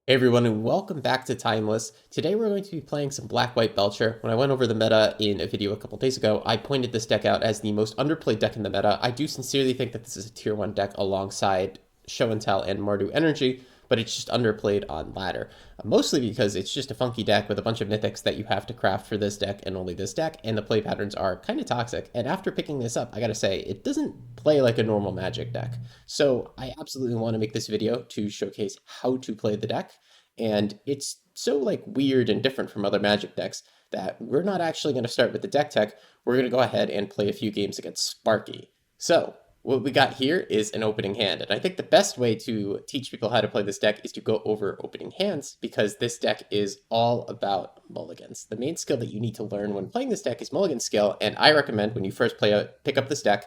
Hey everyone, and welcome back to Timeless. Today we're going to be playing some Black-White Belcher. When I went over the meta in a video a couple days ago, I pointed this deck out as the most underplayed deck in the meta. I do sincerely think that this is a tier 1 deck alongside Show and Tell and Mardu Energy, but it's just underplayed on ladder. Mostly because it's just a funky deck with a bunch of mythics that you have to craft for this deck and only this deck, and the play patterns are kind of toxic. And after picking this up, I gotta say, it doesn't play like a normal Magic deck. So I absolutely want to make this video to showcase how to play the deck, and it's so like weird and different from other Magic decks that we're not actually going to start with the deck tech. We're going to go ahead and play a few games against Sparky. So what we got here is an opening hand, and I think the best way to teach people how to play this deck is to go over opening hands, because this deck is all about mulligans. The main skill that you need to learn when playing this deck is mulligan skill, and I recommend when you first pick up this deck,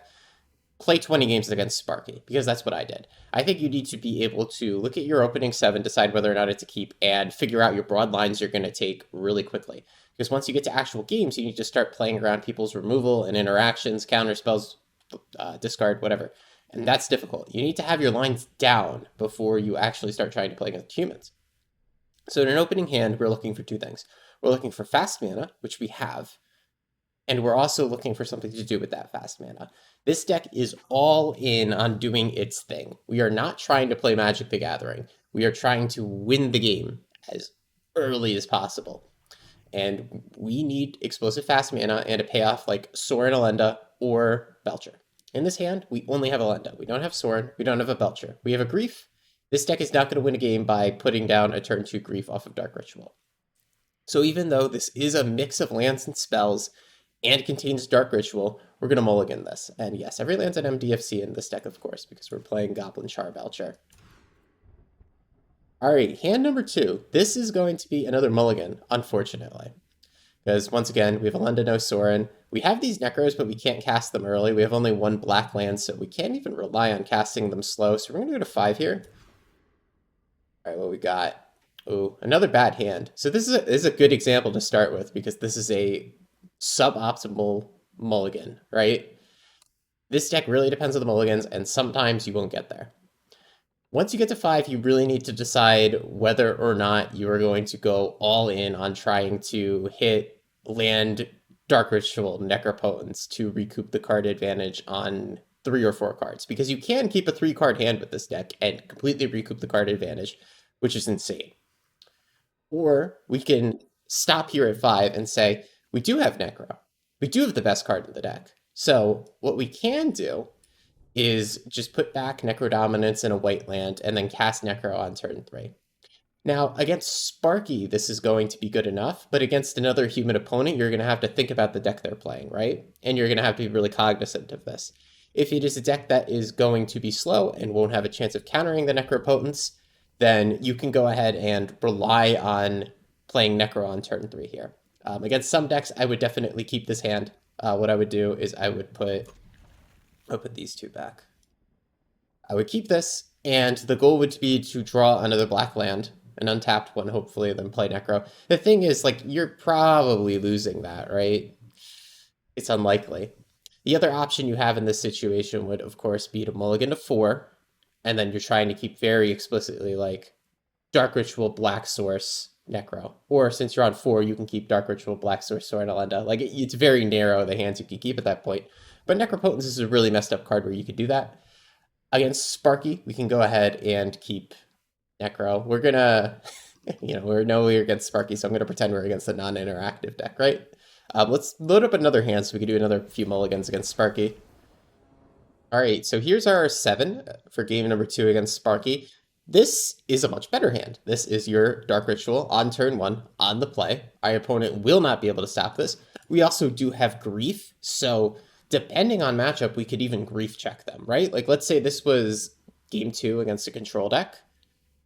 play 20 games against Sparky, because that's what I did. I think you need to be able to look at your opening 7, decide whether or not it's a keep, and figure out your broad lines you're going to take really quickly. Because once you get to actual games, you need to start playing around people's removal and interactions, counter spells, discard, whatever. And that's difficult. You need to have your lines down before you actually start trying to play against humans. So in an opening hand, we're looking for two things. We're looking for fast mana, which we have, and we're also looking for something to do with that fast mana. This deck is all in on doing its thing. We are not trying to play Magic the Gathering. We are trying to win the game as early as possible. And we need explosive fast mana and a payoff like Sorin Elenda or Belcher. In this hand, we only have Elenda. We don't have Sorin. We don't have a Belcher. We have a Grief. This deck is not going to win a game by putting down a turn 2 Grief off of Dark Ritual. So even though this is a mix of lands and spells, and contains Dark Ritual, we're going to mulligan this. And yes, every land's an MDFC in this deck, of course, because we're playing Goblin Char Belcher. Alright, hand number 2. This is going to be another mulligan, unfortunately. Because once again, we have Elenda, no Sorin. We have these Necros, but we can't cast them early. We have only one black land, so we can't even rely on casting them slow. So we're going to go to 5 here. Alright, what we got? Oh, another bad hand. So this is a good example to start with, because this is a suboptimal mulligan, right? This deck really depends on the mulligans, and sometimes you won't get there. Once you get to 5, you really need to decide whether or not you are going to go all in on trying to hit land Dark Ritual Necropotence to recoup the card advantage on 3 or 4 cards, because you can keep a 3-card hand with this deck and completely recoup the card advantage, which is insane. Or we can stop here at 5 and say, we do have Necro. We do have the best card in the deck. So what we can do is just put back Necro Dominance in a white land and then cast Necro on turn 3. Now, against Sparky, this is going to be good enough, but against another human opponent, you're going to have to think about the deck they're playing, right? And you're going to have to be really cognizant of this. If it is a deck that is going to be slow and won't have a chance of countering the Necropotence, then you can go ahead and rely on playing Necro on turn 3 here. Against some decks, I would definitely keep this hand. What I would do is I'll put these 2 back. I would keep this, and the goal would be to draw another black land, an untapped one, hopefully, then play Necro. The thing is, like, you're probably losing that, right? It's unlikely. The other option you have in this situation would, of course, be to mulligan to 4, and then you're trying to keep very explicitly, like, Dark Ritual, Black Source, Necro. Or since you're on 4, you can keep Dark Ritual, Black Source, Sorin Elenda. Like, it's very narrow, the hands you can keep at that point. But Necropotence is a really messed up card where you could do that. Against Sparky, we can go ahead and keep Necro. We're gonna, we're against Sparky, so I'm gonna pretend we're against a non-interactive deck, right? Let's load up another hand so we can do another few mulligans against Sparky. Alright, so here's our 7 for game number 2 against Sparky. This is a much better hand. This is your Dark Ritual on turn 1, on the play. Our opponent will not be able to stop this. We also do have Grief, so depending on matchup, we could even Grief check them, right? Like, let's say this was game 2 against a control deck.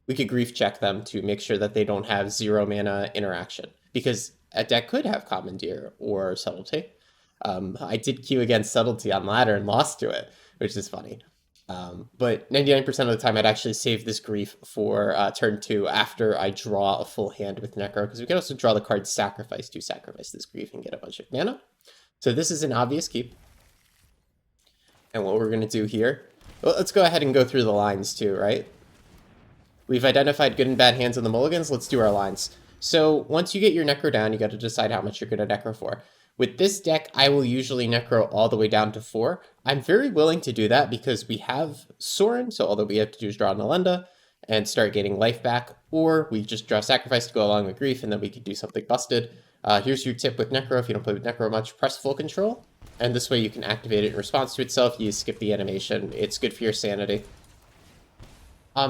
We could Grief check them to make sure that they don't have 0 mana interaction, because a deck could have Commandeer or Subtlety. I did queue against Subtlety on ladder and lost to it, which is funny. But 99% of the time, I'd actually save this Grief for turn 2 after I draw a full hand with Necro, because we can also draw the card Sacrifice to sacrifice this Grief and get a bunch of mana. So this is an obvious keep. And what we're going to do here, well, let's go ahead and go through the lines too, right? We've identified good and bad hands in the mulligans. Let's do our lines. So once you get your necro down, you got to decide how much you're going to necro for. With this deck, I will usually necro all the way down to 4. I'm very willing to do that because we have Sorin, so all that we have to do is draw an Elenda and start getting life back, or we just draw Sacrifice to go along with Grief, and then we could do something busted. Here's your tip with Necro. If you don't play with Necro much, press full control, and this way you can activate it in response to itself. You skip the animation. It's good for your sanity.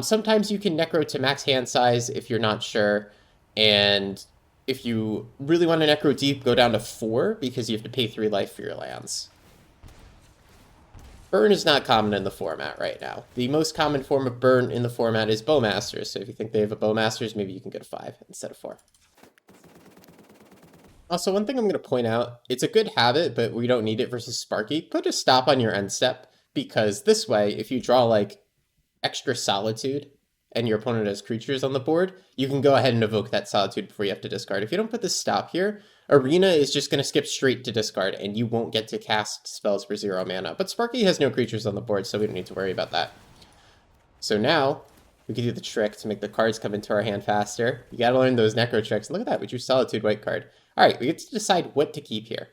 Sometimes you can Necro to max hand size if you're not sure, and if you really want to Necro deep, go down to 4, because you have to pay 3 life for your lands. Burn is not common in the format right now. The most common form of burn in the format is Bowmasters, so if you think they have a Bowmasters, maybe you can get a 5 instead of 4. Also, one thing I'm going to point out, it's a good habit, but we don't need it versus Sparky. Put a stop on your end step, because this way, if you draw like extra Solitude, and your opponent has creatures on the board, you can go ahead and evoke that Solitude before you have to discard. If you don't put this stop here, Arena is just going to skip straight to discard, and you won't get to cast spells for 0 mana. But Sparky has no creatures on the board, so we don't need to worry about that. So now, we can do the trick to make the cards come into our hand faster. You gotta learn those Necro tricks. Look at that, we drew Solitude white card. Alright, we get to decide what to keep here.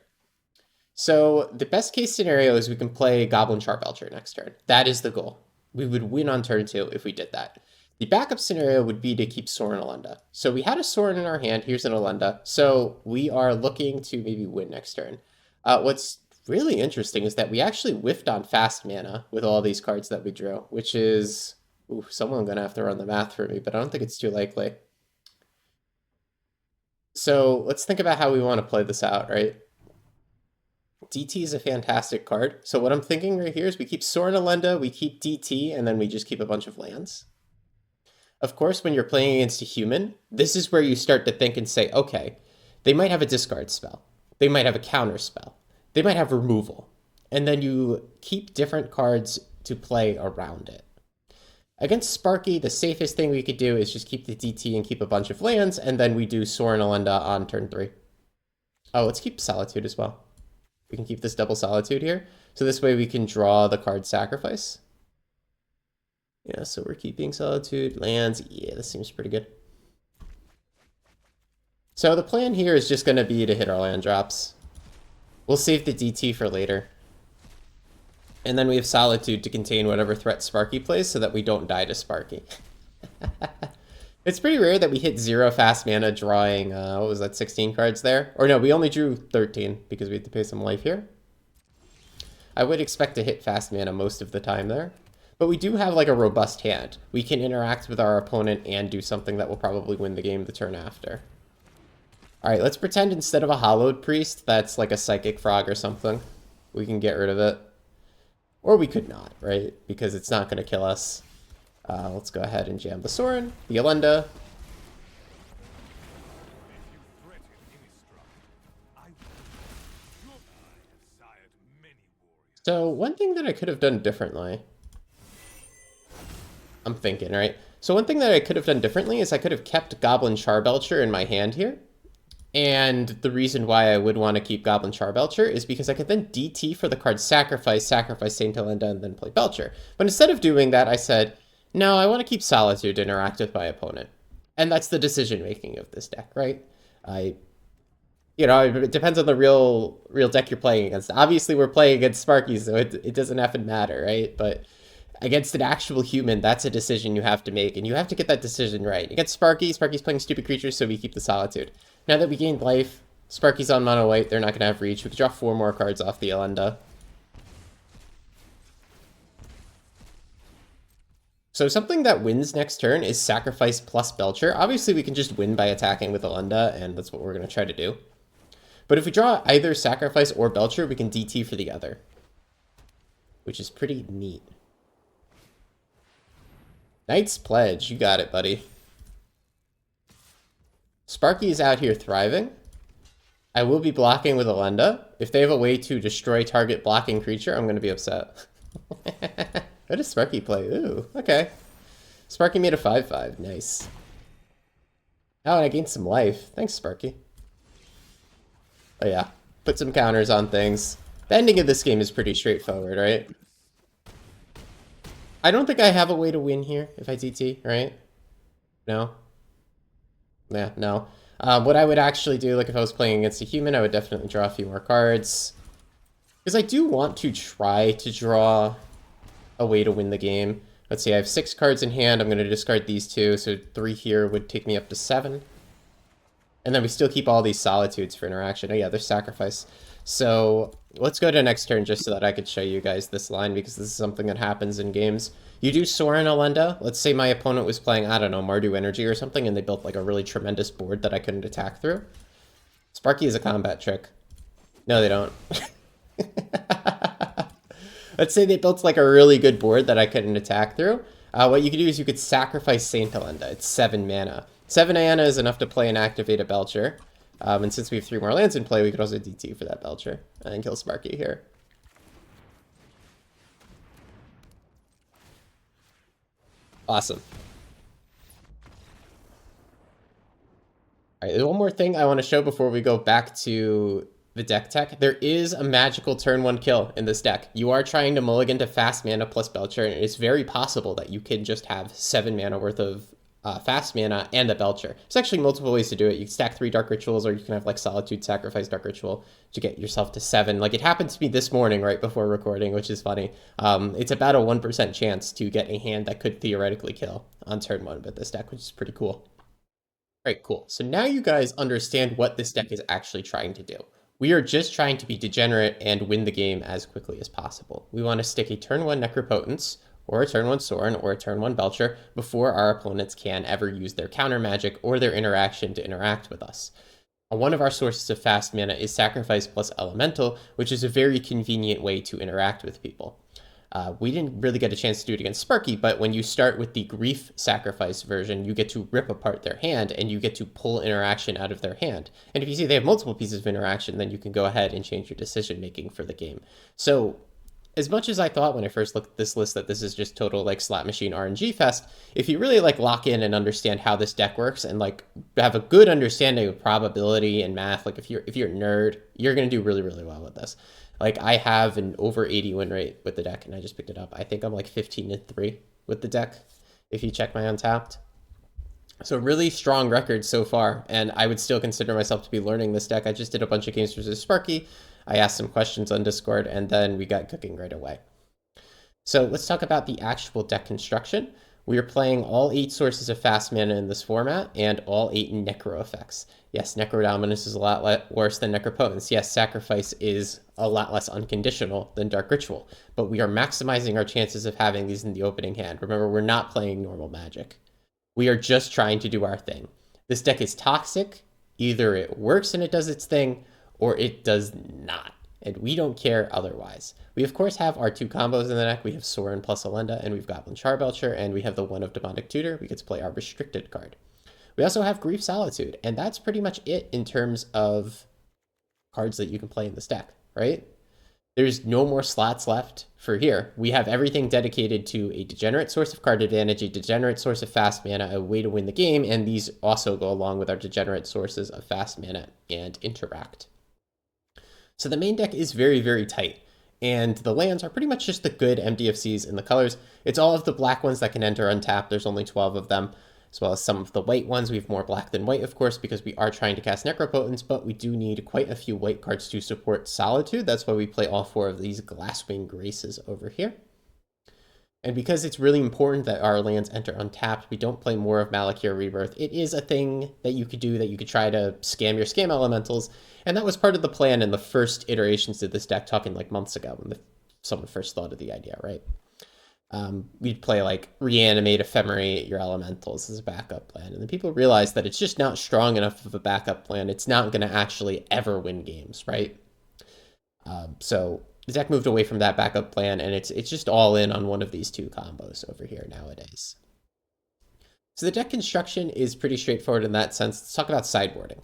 So, the best case scenario is we can play Goblin Charbelcher next turn. That is the goal. We would win on turn 2 if we did that. The backup scenario would be to keep Sorin Elenda. So we had a Sorin in our hand, here's an Elenda. So we are looking to maybe win next turn. What's really interesting is that we actually whiffed on fast mana with all these cards that we drew, which is... Ooh, someone's going to have to run the math for me, but I don't think it's too likely. So let's think about how we want to play this out, right? DT is a fantastic card. So what I'm thinking right here is we keep Sorin Elenda, we keep DT, and then we just keep a bunch of lands. Of course, when you're playing against a human, this is where you start to think and say, okay, they might have a discard spell. They might have a counter spell. They might have removal. And then you keep different cards to play around it. Against Sparky, the safest thing we could do is just keep the DT and keep a bunch of lands, and then we do Sorin Elenda on turn 3. Oh, let's keep Solitude as well. We can keep this double Solitude here. So this way we can draw the card Sacrifice. Yeah, so we're keeping Solitude, lands. Yeah, this seems pretty good. So the plan here is just going to be to hit our land drops. We'll save the DT for later. And then we have Solitude to contain whatever threat Sparky plays so that we don't die to Sparky. It's pretty rare that we hit 0 fast mana drawing, what was that, 16 cards there? Or no, we only drew 13 because we had to pay some life here. I would expect to hit fast mana most of the time there. But we do have like a robust hand. We can interact with our opponent and do something that will probably win the game the turn after. Alright, let's pretend instead of a Hallowed Priest, that's like a Psychic Frog or something. We can get rid of it. Or we could not, right? Because it's not going to kill us. Let's go ahead and jam the Sorin, the Elenda. So one thing that I could have done differently... I'm thinking, right? So one thing that I could have done differently is I could have kept Goblin Charbelcher in my hand here. And the reason why I would want to keep Goblin Charbelcher is because I could then DT for the card Sacrifice Saint Elenda, and then play Belcher. But instead of doing that, I said, no, I want to keep Solitude to interact with my opponent. And that's the decision-making of this deck, right? You know, it depends on the real deck you're playing against. Obviously, we're playing against Sparky, so it doesn't have to matter, right? But against an actual human, that's a decision you have to make, and you have to get that decision right. Against Sparky, Sparky's playing stupid creatures, so we keep the Solitude. Now that we gained life, Sparky's on mono white, they're not going to have reach. We can draw 4 more cards off the Elenda. So something that wins next turn is Sacrifice plus Belcher. Obviously, we can just win by attacking with Elenda, and that's what we're going to try to do. But if we draw either Sacrifice or Belcher, we can DT for the other, which is pretty neat. Knight's Pledge, you got it, buddy. Sparky is out here thriving. I will be blocking with Elenda. If they have a way to destroy target blocking creature, I'm going to be upset. What does Sparky play? Ooh, okay. Sparky made a 5/5. Nice. Oh, and I gained some life. Thanks, Sparky. Oh, yeah. Put some counters on things. The ending of this game is pretty straightforward, right? I don't think I have a way to win here if I DT, right? No? Yeah, no. What I would actually do, like if I was playing against a human, I would definitely draw a few more cards. Because I do want to try to draw a way to win the game. Let's see, I have 6 cards in hand. I'm going to discard these 2, so 3 here would take me up to 7. And then we still keep all these solitudes for interaction. Oh yeah, there's sacrifice. So let's go to next turn just so that I could show you guys this line, because this is something that happens in games. You do Sorin Alenda. Let's say my opponent was playing, I don't know, Mardu Energy or something, and they built like a really tremendous board that I couldn't attack through. Sparky is a combat trick. No, they don't. Let's say they built like a really good board that I couldn't attack through. What you could do is you could sacrifice Saint Alenda. It's 7 mana. 7 mana is enough to play and activate a Belcher. And since we have 3 more lands in play, we could also DT for that Belcher and kill Sparky here. Awesome. All right, there's one more thing I want to show before we go back to the deck tech. There is a magical turn 1 kill in this deck. You are trying to mulligan to fast mana plus Belcher, and it's very possible that you can just have 7 mana worth of fast mana and a Belcher. There's actually multiple ways to do it. You can stack 3 Dark Rituals, or you can have like Solitude, sacrifice Dark Ritual to get yourself to 7. Like it happened to me this morning right before recording, which is funny. It's about a 1% chance to get a hand that could theoretically kill on turn 1 with this deck, which is pretty cool. All right, cool. So now you guys understand what this deck is actually trying to do. We are just trying to be degenerate and win the game as quickly as possible. We want to stick a turn 1 Necropotence, or a turn 1 Sorin, or a turn 1 Belcher before our opponents can ever use their counter magic or their interaction to interact with us. One of our sources of fast mana is Sacrifice plus Elemental, which is a very convenient way to interact with people. We didn't really get a chance to do it against Sparky, but when you start with the Grief Sacrifice version, you get to rip apart their hand, and you get to pull interaction out of their hand. And if you see they have multiple pieces of interaction, then you can go ahead and change your decision-making for the game. So, as much as I thought when I first looked at this list that this is just total, like, slot machine RNG fest, if you really, like, lock in and understand how this deck works, and, like, have a good understanding of probability and math, like, if you're a nerd, you're gonna do really, really well with this. Like, I have an over 80 win rate with the deck, and I just picked it up. I think I'm like 15-3 with the deck, if you check my Untapped. So really strong record so far, and I would still consider myself to be learning this deck. I just did a bunch of games versus Sparky. I asked some questions on Discord, and then we got cooking right away. So let's talk about the actual deck construction. We are playing all 8 sources of fast mana in this format, and all 8 Necro effects. Yes, Necro Dominance is a lot worse than Necropotence. Yes, Sacrifice is a lot less unconditional than Dark Ritual, but we are maximizing our chances of having these in the opening hand. Remember, we're not playing normal Magic. We are just trying to do our thing. This deck is toxic. Either it works and it does its thing, or it does not, and we don't care otherwise. We, of course, have our 2 combos in the deck. We have Sorin plus Alenda, and we've got Char Belcher, and we have the 1 of Demonic Tutor. We get to play our restricted card. We also have Grief Solitude, and that's pretty much it in terms of cards that you can play in this deck, right? There's no more slots left for here. We have everything dedicated to a degenerate source of card advantage, a degenerate source of fast mana, a way to win the game, and these also go along with our degenerate sources of fast mana and interact. So the main deck is very, very tight, and the lands are pretty much just the good MDFCs in the colors. It's all of the black ones that can enter untapped. There's only 12 of them, as well as some of the white ones. We have more black than white, of course, because we are trying to cast Necropotence, but we do need quite a few white cards to support Solitude. That's why we play all 4 of these Glasswing Graces over here. And because it's really important that our lands enter untapped, we don't play more of Malakir Rebirth. It is a thing that you could do, that you could try to scam your scam elementals, and that was part of the plan in the first iterations of this deck, talking like months ago when someone first thought of the idea, right? We'd play like Reanimate, Ephemerate your elementals as a backup plan, and then people realized that it's just not strong enough of a backup plan. It's not going to actually ever win games, right? So the deck moved away from that backup plan, and it's just all in on one of these 2 combos over here nowadays. So the deck construction is pretty straightforward in that sense. Let's talk about sideboarding.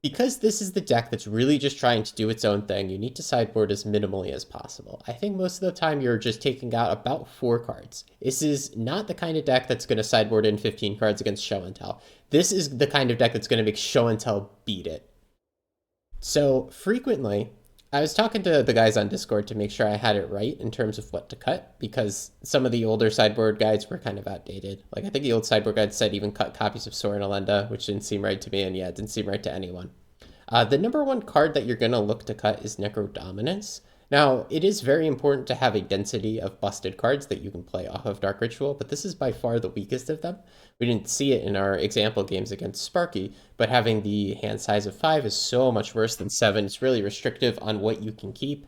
Because this is the deck that's really just trying to do its own thing, you need to sideboard as minimally as possible. I think most of the time you're just taking out about 4 cards. This is not the kind of deck that's going to sideboard in 15 cards against Show and Tell. This is the kind of deck that's going to make Show and Tell beat it. So frequently, I was talking to the guys on Discord to make sure I had it right in terms of what to cut, because some of the older sideboard guides were kind of outdated. Like, I think the old sideboard guide said even cut copies of Sorin Alenda, which didn't seem right to me, and yeah, it didn't seem right to anyone. The number one card that you're going to look to cut is Necrodominance. Now, it is very important to have a density of busted cards that you can play off of Dark Ritual, but this is by far the weakest of them. We didn't see it in our example games against Sparky, but having the hand size of 5 is so much worse than 7. It's really restrictive on what you can keep.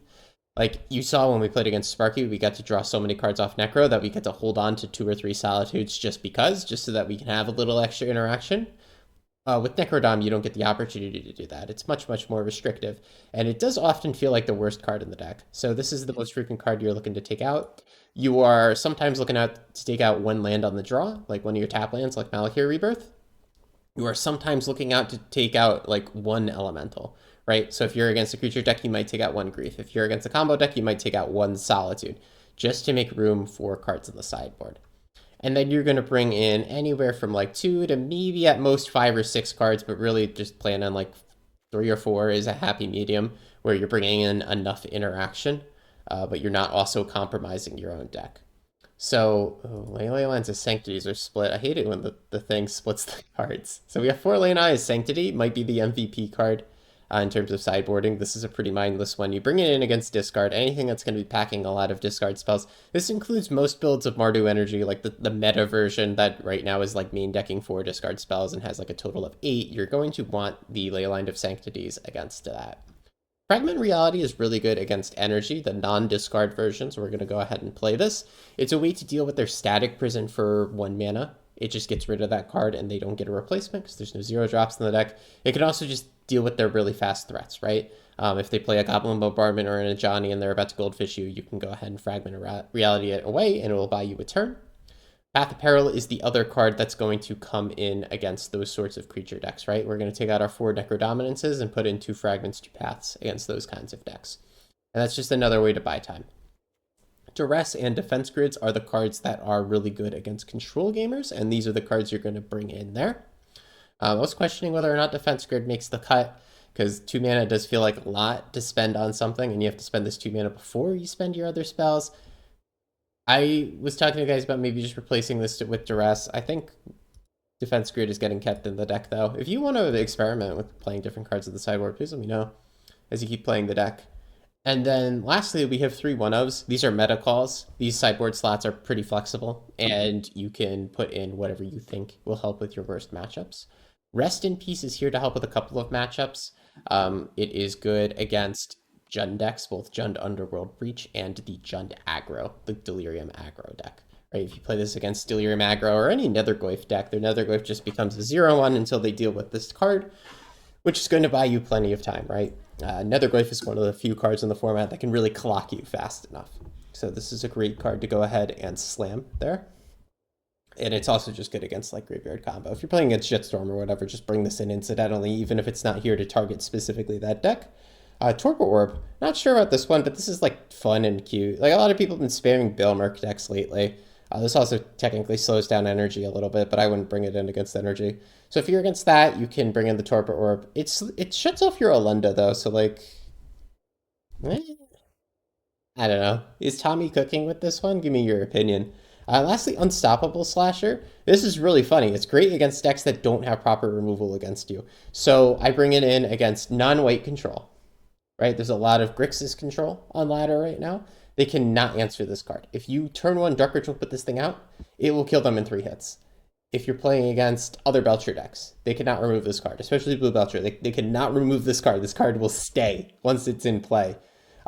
Like, you saw when we played against Sparky, we got to draw so many cards off Necro that we get to hold on to 2 or 3 Solitudes just so that we can have a little extra interaction. With Necrodom, you don't get the opportunity to do that. It's much, much more restrictive, and it does often feel like the worst card in the deck. So this is the most frequent card you're looking to take out. You are sometimes looking out to take out one land on the draw, like one of your tap lands, like Malakir Rebirth. You are sometimes looking out to take out like one elemental, right? So if you're against a creature deck, you might take out one Grief. If you're against a combo deck, you might take out one Solitude, just to make room for cards in the sideboard. And then you're going to bring in anywhere from like 2 to maybe at most 5 or 6 cards, but really just plan on like 3 or 4 is a happy medium where you're bringing in enough interaction, but you're not also compromising your own deck. So, Ley Lines of Sanctities are split. I hate it when the thing splits the cards. So we have 4 Ley Eyes Sanctity, might be the MVP card. In terms of sideboarding, this is a pretty mindless one. You bring it in against discard, anything that's going to be packing a lot of discard spells. This includes most builds of Mardu Energy, like the meta version that right now is like main decking 4 discard spells and has like a total of 8. You're going to want the Leyline of Sanctities against that. Fragment Reality is really good against energy, the non-discard version, so we're going to go ahead and play this. It's a way to deal with their Static Prison for 1 mana. It just gets rid of that card and they don't get a replacement because there's no 0 drops in the deck. It can also just deal with their really fast threats, right? If they play a Goblin Bombardment or an Ajani and they're about to Goldfish you can go ahead and Fragment Reality it away and it will buy you a turn. Path of Peril is the other card that's going to come in against those sorts of creature decks, right? We're going to take out our 4 Necrodominances and put in 2 Fragments, 2 Paths against those kinds of decks. And that's just another way to buy time. Duress and Defense Grids are the cards that are really good against control gamers, and these are the cards you're going to bring in there. I was questioning whether or not Defense Grid makes the cut, because 2 mana does feel like a lot to spend on something, and you have to spend this 2 mana before you spend your other spells. I was talking to guys about maybe just replacing this with Duress. I think Defense Grid is getting kept in the deck, though. If you want to experiment with playing different cards of the sideboard, please let me know as you keep playing the deck. And then lastly, we have 3 one-ofs. These are meta calls. These sideboard slots are pretty flexible, and you can put in whatever you think will help with your worst matchups. Rest in Peace is here to help with a couple of matchups. It is good against Jund decks, both Jund Underworld Breach and the Jund Aggro, the Delirium Aggro deck. Right? If you play this against Delirium Aggro or any Netherglyph deck, their Netherglyph just becomes a 0/1 until they deal with this card, which is going to buy you plenty of time, right? Netherglyph is one of the few cards in the format that can really clock you fast enough. So this is a great card to go ahead and slam there. And it's also just good against like Graveyard Combo. If you're playing against Jetstorm or whatever, just bring this in incidentally, even if it's not here to target specifically that deck. Torpor Orb, not sure about this one, but this is like fun and cute. Like a lot of people have been spamming Bailmerk decks lately. This also technically slows down energy a little bit, but I wouldn't bring it in against energy. So if you're against that, you can bring in the Torpor Orb. It shuts off your Alenda though, so like, I don't know. Is Tommy cooking with this one? Give me your opinion. Lastly, Unstoppable Slasher. This is really funny. It's great against decks that don't have proper removal against you. So I bring it in against non-white control, right? There's a lot of Grixis control on ladder right now. They cannot answer this card. If you turn 1 Dark Ritual, put this thing out, it will kill them in 3 hits. If you're playing against other Belcher decks, they cannot remove this card, especially Blue Belcher. They cannot remove this card. This card will stay once it's in play.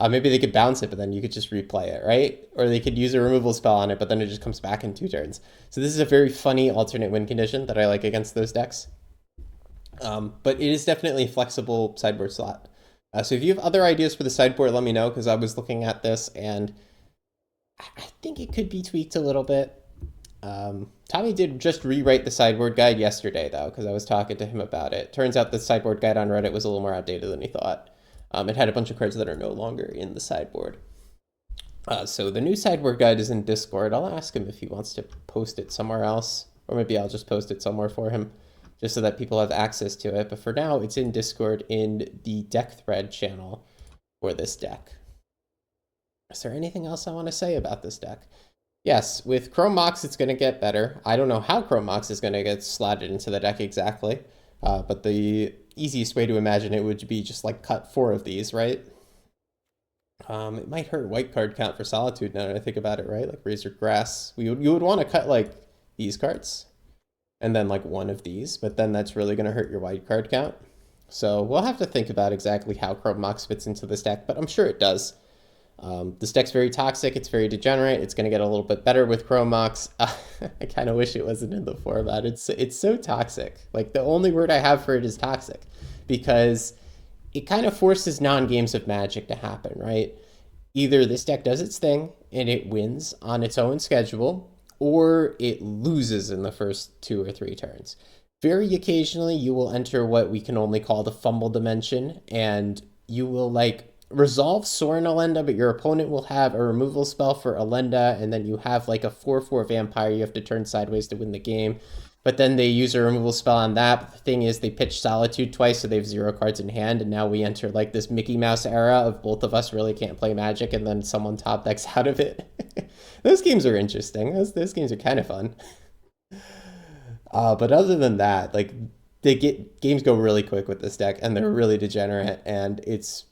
Maybe they could bounce it, but then you could just replay it, right? Or they could use a removal spell on it, but then it just comes back in 2 turns. So this is a very funny alternate win condition that I like against those decks. But it is definitely a flexible sideboard slot. So if you have other ideas for the sideboard, let me know, because I was looking at this and I think it could be tweaked a little bit. Tommy did just rewrite the sideboard guide yesterday, though, because I was talking to him about it. Turns out the sideboard guide on Reddit was a little more outdated than he thought. It had a bunch of cards that are no longer in the sideboard. So the new sideboard guide is in Discord. I'll ask him if he wants to post it somewhere else, or maybe I'll just post it somewhere for him, just so that people have access to it. But for now, it's in Discord in the deck thread channel for this deck. Is there anything else I want to say about this deck? Yes, with Chrome Mox, it's going to get better. I don't know how Chrome Mox is going to get slotted into the deck exactly, but the easiest way to imagine it would be just like cut 4 of these, right? It might hurt white card count for Solitude now that I think about it, right? Like Razor Grass. You would want to cut like these cards and then like 1 of these, but then that's really going to hurt your white card count. So we'll have to think about exactly how Chrome Mox fits into this deck, but I'm sure it does. This deck's very toxic, it's very degenerate, it's going to get a little bit better with Chrome Mox. I kind of wish it wasn't in the format. It's so toxic. Like, the only word I have for it is toxic, because it kind of forces non-games of Magic to happen, right? Either this deck does its thing and it wins on its own schedule, or it loses in the first 2 or 3 turns. Very occasionally, you will enter what we can only call the fumble dimension, and you will, like, resolve Sorin Alenda, but your opponent will have a removal spell for Alenda, and then you have like a 4/4 vampire you have to turn sideways to win the game. But then they use a removal spell on that. But the thing is, they pitch Solitude twice, so they have 0 cards in hand, and now we enter like this Mickey Mouse era of both of us really can't play Magic, and then someone top decks out of it. Those games are interesting. Those games are kind of fun. But other than that, like, games go really quick with this deck, and they're really degenerate, and it's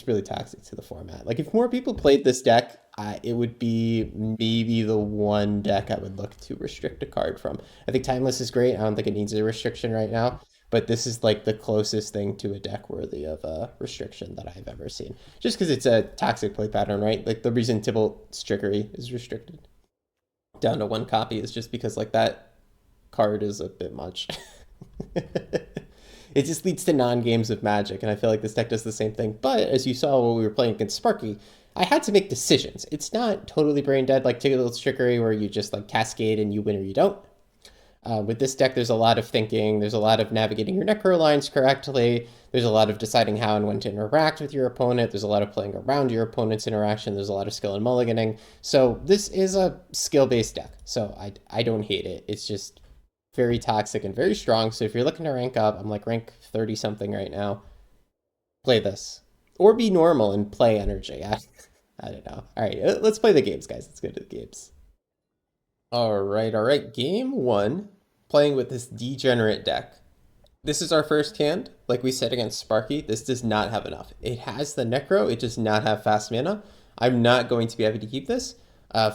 really toxic to the format. Like, if more people played this deck, it would be maybe the one deck I would look to restrict a card from. I think Timeless is great. I don't think it needs a restriction right now, but this is like the closest thing to a deck worthy of a restriction that I've ever seen. Just because it's a toxic play pattern, right? Like, the reason Tybalt's Trickery is restricted down to 1 copy is just because, like, that card is a bit much. It just leads to non-games of Magic, and I feel like this deck does the same thing. But as you saw when we were playing against Sparky, I had to make decisions. It's not totally brain dead like Tybalt's Trickery, where you just like cascade and you win or you don't. With this deck, there's a lot of thinking. There's a lot of navigating your necro lines correctly. There's a lot of deciding how and when to interact with your opponent. There's a lot of playing around your opponent's interaction. There's a lot of skill in mulliganing. So this is a skill-based deck. So I don't hate it. It's just very toxic and very strong. So if you're looking to rank up, I'm like rank 30 something right now, play this, or be normal and play energy. I don't know. All right, let's play the games, guys. Let's go to the games. All right. Game 1, playing with this degenerate deck. This is our first hand. Like we said against Sparky, this does not have enough. It has the Necro, it does not have fast mana. I'm not going to be happy to keep this.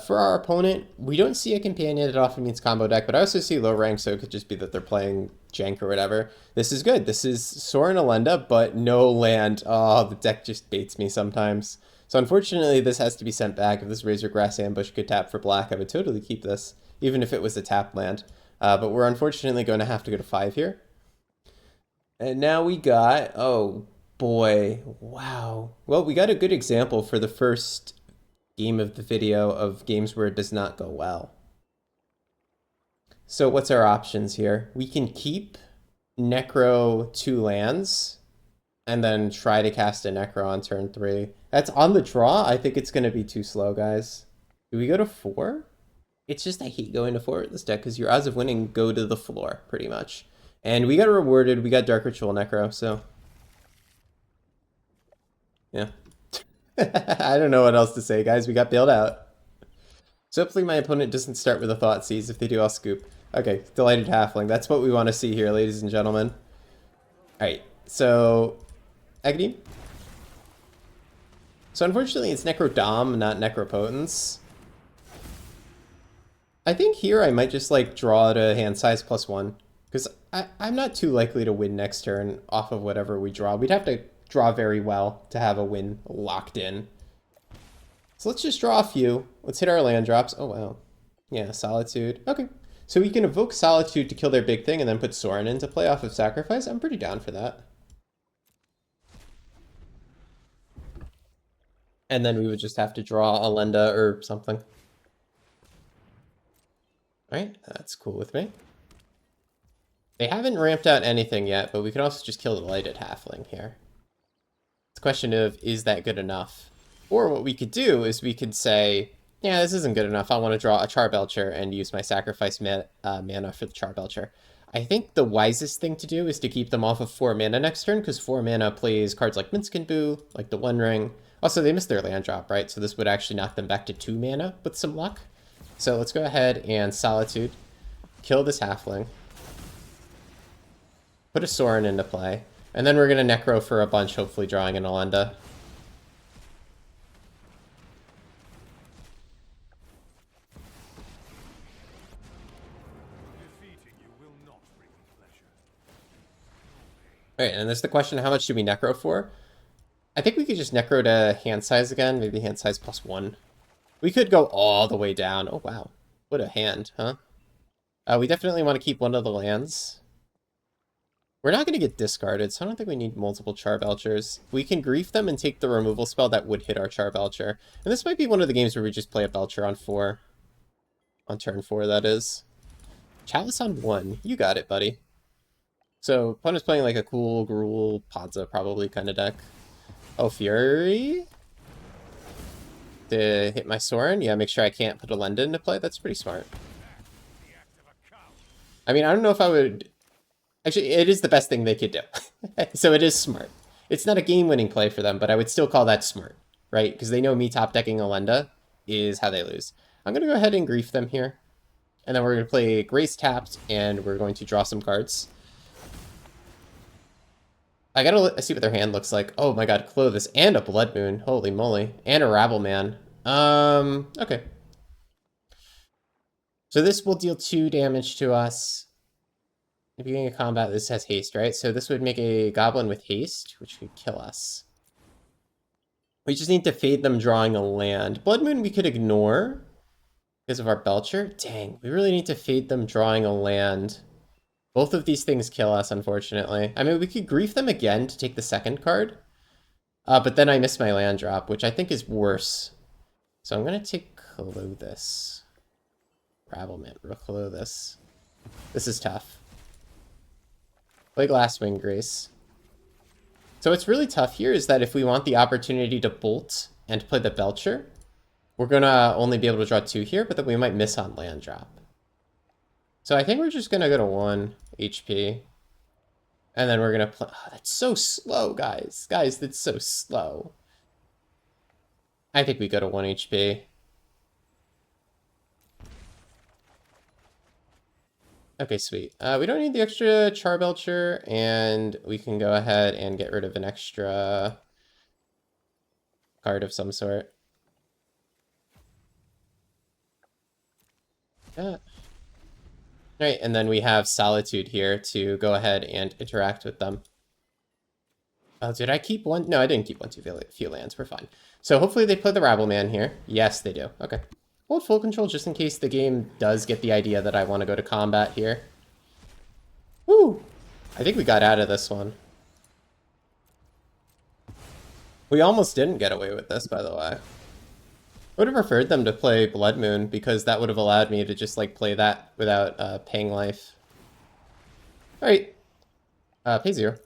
For our opponent, we don't see a companion. It often means combo deck, but I also see low rank, so it could just be that they're playing jank or whatever. This is good. This is Sorin Alenda, but no land. Oh, the deck just baits me sometimes. So unfortunately, this has to be sent back. If this Razor Grass Ambush could tap for black, I would totally keep this, even if it was a tap land. But we're unfortunately going to have to go to 5 here. And now we got, oh boy, wow. Well, we got a good example for the first game of the video of games where it does not go well. So what's our options here? We can keep Necro 2 lands and then try to cast a Necro on turn 3. That's on the draw. I think it's going to be too slow, guys. Do we go to 4? It's just I hate going to 4 with this deck because your odds of winning go to the floor, pretty much. And we got rewarded. We got Dark Ritual Necro, so yeah. I don't know what else to say, guys. We got bailed out. So hopefully my opponent doesn't start with a Thoughtseize. If they do, I'll scoop. Okay, Delighted Halfling. That's what we want to see here, ladies and gentlemen. Alright, so Agony. So unfortunately it's Necro Dom, not Necropotence. I think here I might just like draw to hand size +1. Because I'm not too likely to win next turn off of whatever we draw. We'd have to draw very well to have a win locked in. So let's just draw a few. Let's hit our land drops. Oh, wow. Yeah, Solitude. Okay. So we can evoke Solitude to kill their big thing and then put Sorin into play off of Sacrifice. I'm pretty down for that. And then we would just have to draw Alenda or something. All right, that's cool with me. They haven't ramped out anything yet, but we can also just kill the Delighted Halfling here. It's a question of, is that good enough? Or what we could do is we could say, yeah, this isn't good enough. I want to draw a Charbelcher and use my sacrifice mana for the Charbelcher. I think the wisest thing to do is to keep them off of 4 mana next turn, because 4 mana plays cards like Minskin Boo, like the One Ring. Also, they missed their land drop, right? So this would actually knock them back to 2 mana with some luck. So let's go ahead and Solitude, kill this Halfling, put a Sorin into play, and then we're going to Necro for a bunch, hopefully drawing an Alenda. Alright, and there's the question, how much do we Necro for? I think we could just Necro to hand size again, maybe hand size +1. We could go all the way down. Oh, wow. What a hand, huh? We definitely want to keep one of the lands. We're not going to get discarded, so I don't think we need multiple Charbelchers. We can grief them and take the removal spell that would hit our Charbelcher. And this might be one of the games where we just play a Belcher on 4. On turn 4, that is. Chalice on 1. You got it, buddy. So, opponent's playing like a cool Gruul, Ponza probably kind of deck. Oh, Fury? To hit my Sorin? Yeah, make sure I can't put a Lenda into play. That's pretty smart. I mean, I don't know if I would... Actually, it is the best thing they could do. So it is smart. It's not a game-winning play for them, but I would still call that smart, right? Because they know me top-decking a Lenda is how they lose. I'm going to go ahead and grief them here. And then we're going to play Grace tapped, and we're going to draw some cards. I gotta see what their hand looks like. Oh my god, Clovis and a Blood Moon. Holy moly. And a Rabble Man. Okay. So this will deal 2 damage to us. At the beginning of combat, this has haste, right? So this would make a Goblin with haste, which could kill us. We just need to fade them drawing a land. Blood Moon we could ignore because of our Belcher. Dang, we really need to fade them drawing a land. Both of these things kill us, unfortunately. I mean, we could grief them again to take the second card. But then I miss my land drop, which I think is worse. So I'm going to take Clovis. Rabbleman, Clovis. This is tough. Play Glasswing Grace. So what's really tough here is that if we want the opportunity to bolt and play the Belcher, we're going to only be able to draw 2 here, but then we might miss on land drop. So I think we're just going to go to 1 HP. And then we're going to play... Oh, that's so slow, guys. Guys, that's so slow. I think we go to 1 HP. Okay, sweet. We don't need the extra Charbelcher, and we can go ahead and get rid of an extra card of some sort. Yeah. Right, and then we have Solitude here to go ahead and interact with them. Oh, did I keep 1? No, I didn't keep 1 too few lands. We're fine. So hopefully they play the Rabble Man here. Yes, they do. Okay. Hold full control just in case the game does get the idea that I want to go to combat here. Woo! I think we got out of this one. We almost didn't get away with this, by the way. I would have preferred them to play Blood Moon, because that would have allowed me to just, like, play that without paying life. Alright. Pay 0.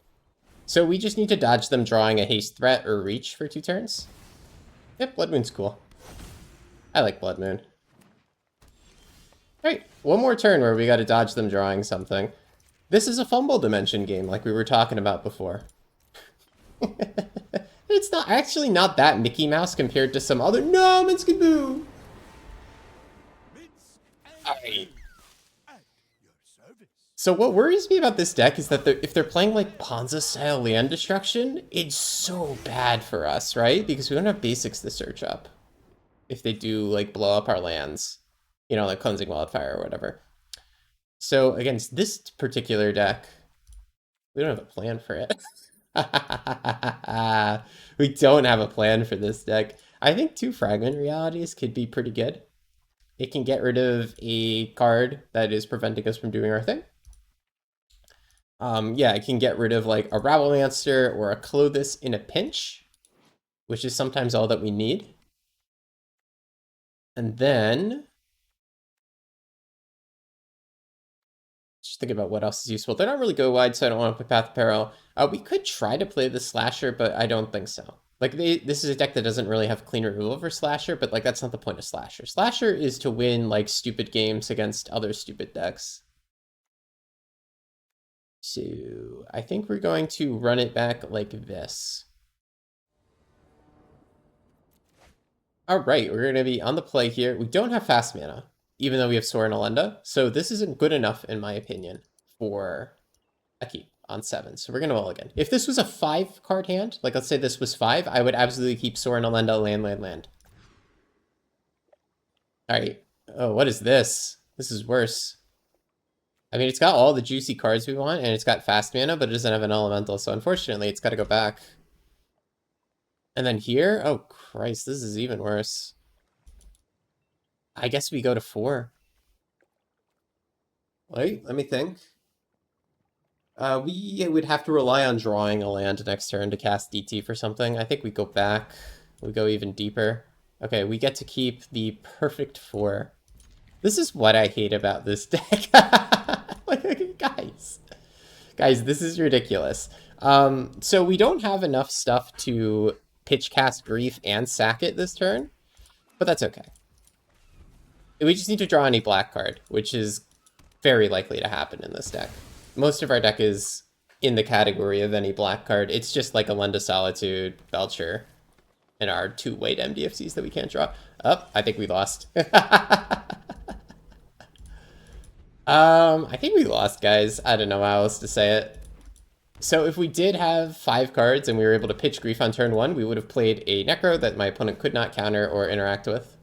So we just need to dodge them drawing a haste threat or reach for 2 turns. Yep, Blood Moon's cool. I like Blood Moon. Alright, one more turn where we gotta dodge them drawing something. This is a fumble dimension game, like we were talking about before. It's not actually not that Mickey Mouse compared to some other. No, Minskin Boo! Alright. So what worries me about this deck is that if they're playing like Ponza style land destruction, it's so bad for us, right? Because we don't have basics to search up. If they do like blow up our lands, you know, like Cleansing Wildfire or whatever. So against this particular deck, we don't have a plan for it. We don't have a plan for this deck. I think 2 Fragment Realities could be pretty good. It can get rid of a card that is preventing us from doing our thing. Yeah, it can get rid of like a Rabblemancer or a Clovis in a pinch, which is sometimes all that we need. And then just think about what else is useful. They don't really go wide, so I don't want to play Path of Peril. We could try to play the Slasher, but I don't think so. Like, this is a deck that doesn't really have clean removal for Slasher, but like that's not the point of Slasher. Slasher is to win like stupid games against other stupid decks. So I think we're going to run it back like this. All right, we're going to be on the play here. We don't have fast mana, even though we have Sora and Elenda. So this isn't good enough, in my opinion, for a keep on 7. So we're going to mulligan. If this was a 5-card hand, like let's say this was 5, I would absolutely keep Sora and Elenda, land. All right. Oh, what is this? This is worse. I mean, it's got all the juicy cards we want, and it's got fast mana, but it doesn't have an elemental, so unfortunately, it's got to go back. And then here? Oh, Christ, this is even worse. I guess we go to 4. Wait, let me think. We would have to rely on drawing a land next turn to cast DT for something. I think we go back. We go even deeper. Okay, we get to keep the perfect 4. This is what I hate about this deck. Like, guys, this is ridiculous. So we don't have enough stuff to pitch cast Grief and sack it this turn, but that's okay. We just need to draw any black card, which is very likely to happen in this deck. Most of our deck is in the category of any black card. It's just like Elenda Solitude, Belcher, and our 2 white MDFCs that we can't draw. Oh, I think we lost. I think we lost, guys. I don't know how else to say it. So if we did have 5 cards and we were able to pitch Grief on turn 1, we would have played a Necro that my opponent could not counter or interact with.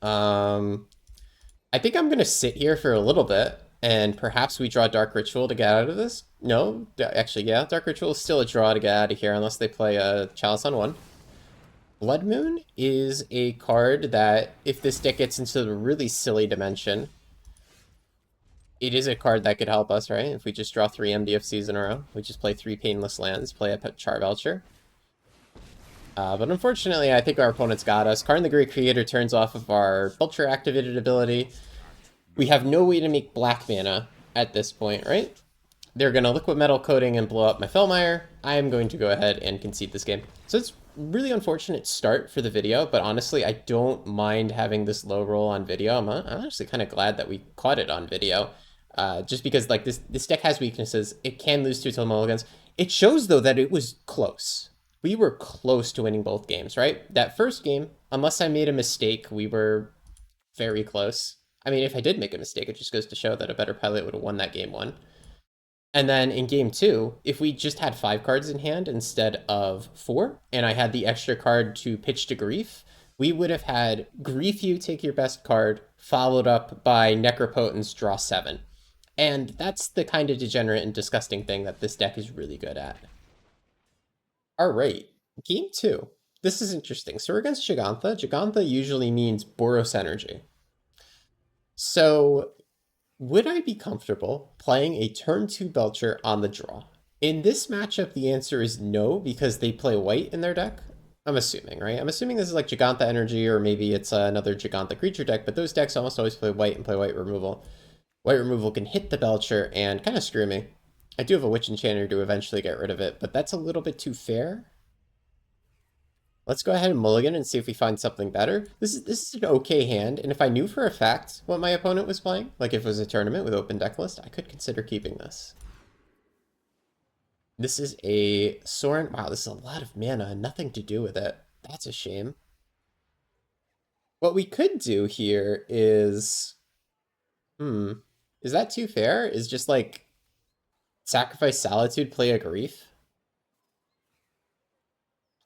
I think I'm going to sit here for a little bit, and perhaps we draw Dark Ritual to get out of this. No, actually, yeah, Dark Ritual is still a draw to get out of here, unless they play a Chalice on 1. Blood Moon is a card that, if this deck gets into the really silly dimension, it is a card that could help us, right? If we just draw 3 MDFCs in a row, we just play 3 Painless Lands, play a Char Belcher. But unfortunately, I think our opponent's got us. Karn the Great Creator turns off of our Belcher activated ability. We have no way to make black mana at this point, right? They're going to Liquid Metal Coating and blow up my Felmire. I am going to go ahead and concede this game. So it's really unfortunate start for the video, but honestly, I don't mind having this low roll on video. I'm actually kind of glad that we caught it on video. Just because like this deck has weaknesses. It can lose to Mulligans. It shows, though, that it was close. We were close to winning both games, right? That first game, unless I made a mistake, we were very close. I mean, if I did make a mistake, it just goes to show that a better pilot would have won that game 1. And then in game 2, if we just had 5 cards in hand instead of 4, and I had the extra card to pitch to Grief, we would have had Grief you take your best card, followed up by Necropotence draw 7. And that's the kind of degenerate and disgusting thing that this deck is really good at. All right, game 2. This is interesting. So we're against Gigantha. Gigantha usually means Boros energy. So would I be comfortable playing a turn 2 Belcher on the draw? In this matchup, the answer is no, because they play white in their deck. I'm assuming, right? I'm assuming this is like Gigantha energy, or maybe it's another Gigantha creature deck, but those decks almost always play white and play white removal. White removal can hit the Belcher and kind of screw me. I do have a Witch Enchanter to eventually get rid of it, but that's a little bit too fair. Let's go ahead and mulligan and see if we find something better. This is an okay hand, and if I knew for a fact what my opponent was playing, like if it was a tournament with open deck list, I could consider keeping this. This is a Sorin. Wow, this is a lot of mana and nothing to do with it. That's a shame. What we could do here is... is that too fair? Is just like sacrifice Solitude, play a Grief?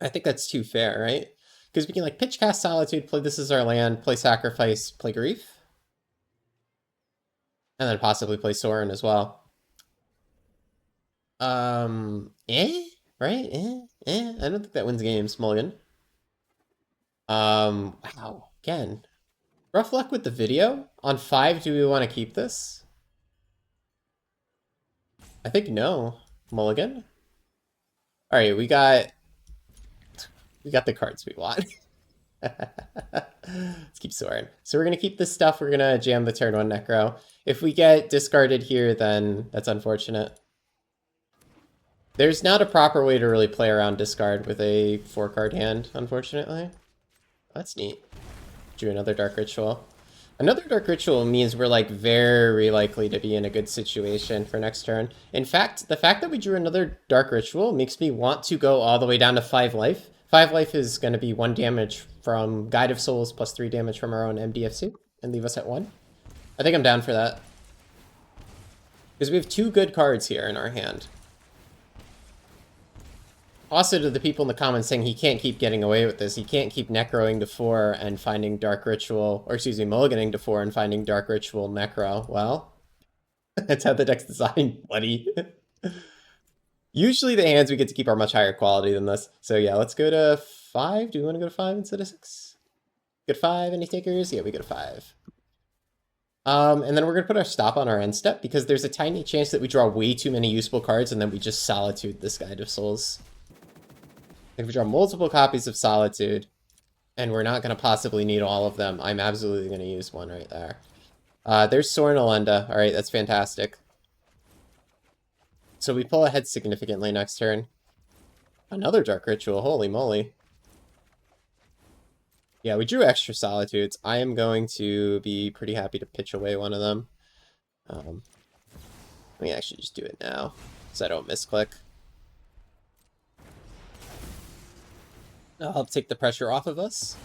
I think that's too fair, right? Because we can like pitch cast Solitude, play this as our land, play Sacrifice, play Grief. And then possibly play Sorin as well. Right? I don't think that wins games, Mulligan. Wow. Again, rough luck with the video. On 5, do we want to keep this? I think no. Mulligan. All right, we got the cards we want. Let's keep Sorin. So we're gonna keep this stuff. We're gonna jam the turn 1 Necro. If we get discarded here, then that's unfortunate. There's not a proper way to really play around discard with a 4-card hand, unfortunately. That's neat. Do another Dark Ritual. Another Dark Ritual means we're like very likely to be in a good situation for next turn. In fact, the fact that we drew another Dark Ritual makes me want to go all the way down to 5 life. 5 life is going to be 1 damage from Guide of Souls plus 3 damage from our own MDFC and leave us at 1. I think I'm down for that. Because we have 2 good cards here in our hand. Also, to the people in the comments saying he can't keep getting away with this, he can't keep necroing to 4 and finding Dark Ritual, or excuse me, mulliganing to 4 and finding Dark Ritual necro. Well, that's how the deck's designed, buddy. Usually the hands we get to keep are much higher quality than this. So yeah, let's go to 5. Do we want to go to 5 instead of 6? Go to 5, any takers? Yeah, we go to 5. And then we're going to put our stop on our end step because there's a tiny chance that we draw way too many useful cards and then we just Solitude this Guide of Souls. If we draw multiple copies of Solitude, and we're not going to possibly need all of them, I'm absolutely going to use one right there. There's Sorin Alenda. All right, that's fantastic. So we pull ahead significantly next turn. Another Dark Ritual, holy moly. Yeah, we drew extra Solitudes. I am going to be pretty happy to pitch away one of them. Let me actually just do it now, so I don't misclick. That'll help take the pressure off of us.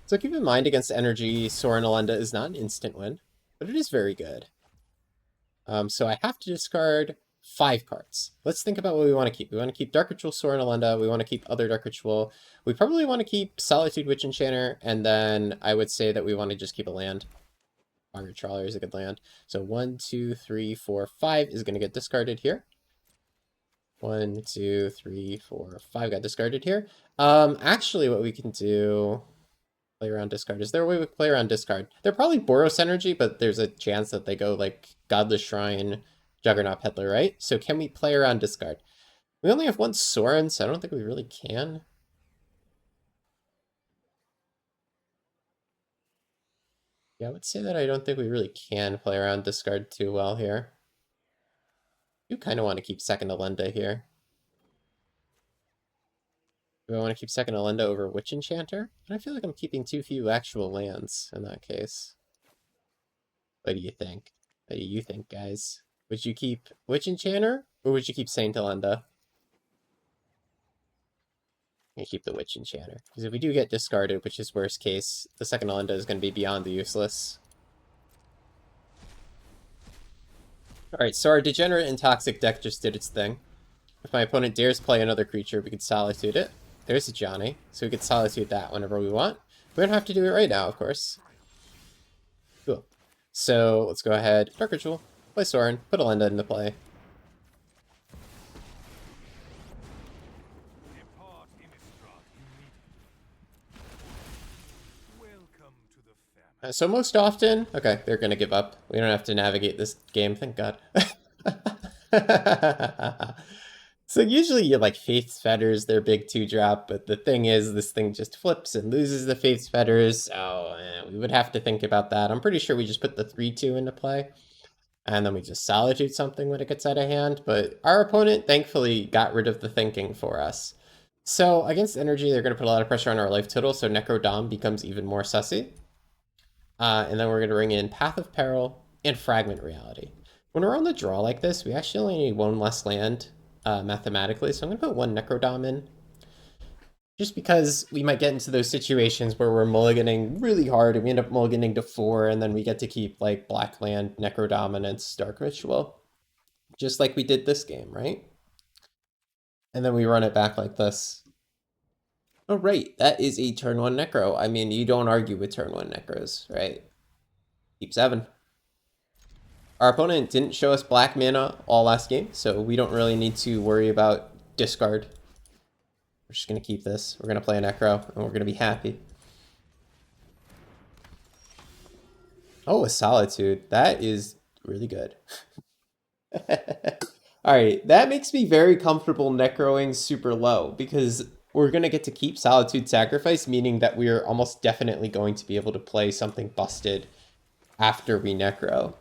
So keep in mind, against energy, Sorin Alenda is not an instant win, but it is very good. So I have to discard 5 cards. Let's think about what we want to keep. We want to keep Dark Ritual, Sorin Alenda. We want to keep other Dark Ritual. We probably want to keep Solitude, Witch Enchanter, and then I would say that we want to just keep a land. Fire Trawler is a good land. So 1, 2, 3, 4, 5 is going to get discarded here. 1, 2, 3, 4, 5 got discarded here. Actually, what we can do... Play around discard. Is there a way we play around discard? They're probably Boros energy, but there's a chance that they go like Godless Shrine, Juggernaut Peddler, right? So can we play around discard? We only have 1 Sorin, so I don't think we really can. Yeah, I would say that I don't think we really can play around discard too well here. You kind of want to keep second Alenda here. Do I want to keep second Alenda over Witch Enchanter? And I feel like I'm keeping too few actual lands in that case. What do you think? What do you think, guys? Would you keep Witch Enchanter, or would you keep Saint Alenda? I'm gonna keep the Witch Enchanter. Because if we do get discarded, which is worst case, the second Alenda is going to be beyond the useless. Alright, so our Degenerate and Toxic deck just did its thing. If my opponent dares play another creature, we could Solitude it. There's a Johnny, so we could Solitude that whenever we want. We don't have to do it right now, of course. Cool. So let's go ahead, Dark Ritual, play Sorin, put Alenda into play. So most often, okay, they're gonna give up. We don't have to navigate this game, thank God. So usually you like Faith's Fetters, they're big 2-drop, but the thing is this thing just flips and loses the Faith's Fetters, so we would have to think about that. I'm pretty sure we just put the 3-2 into play, and then we just Solitude something when it gets out of hand, but our opponent thankfully got rid of the thinking for us. So against energy, they're going to put a lot of pressure on our life total, so Necrodom becomes even more sussy. And then we're going to bring in Path of Peril and Fragment Reality. When we're on the draw like this, we actually only need 1 less land mathematically, so I'm going to put 1 Necrodom in. Just because we might get into those situations where we're mulliganing really hard and we end up mulliganing to 4, and then we get to keep like Black Land, Necrodominance, Dark Ritual. Just like we did this game, right? And then we run it back like this. Oh, right, that is a turn 1 Necro. I mean, you don't argue with turn 1 Necros, right? Keep 7. Our opponent didn't show us black mana all last game, so we don't really need to worry about discard. We're just going to keep this. We're going to play a Necro, and we're going to be happy. Oh, a Solitude. That is really good. Alright, that makes me very comfortable Necroing super low, because we're going to get to keep Solitude Sacrifice, meaning that we're almost definitely going to be able to play something busted after we Necro.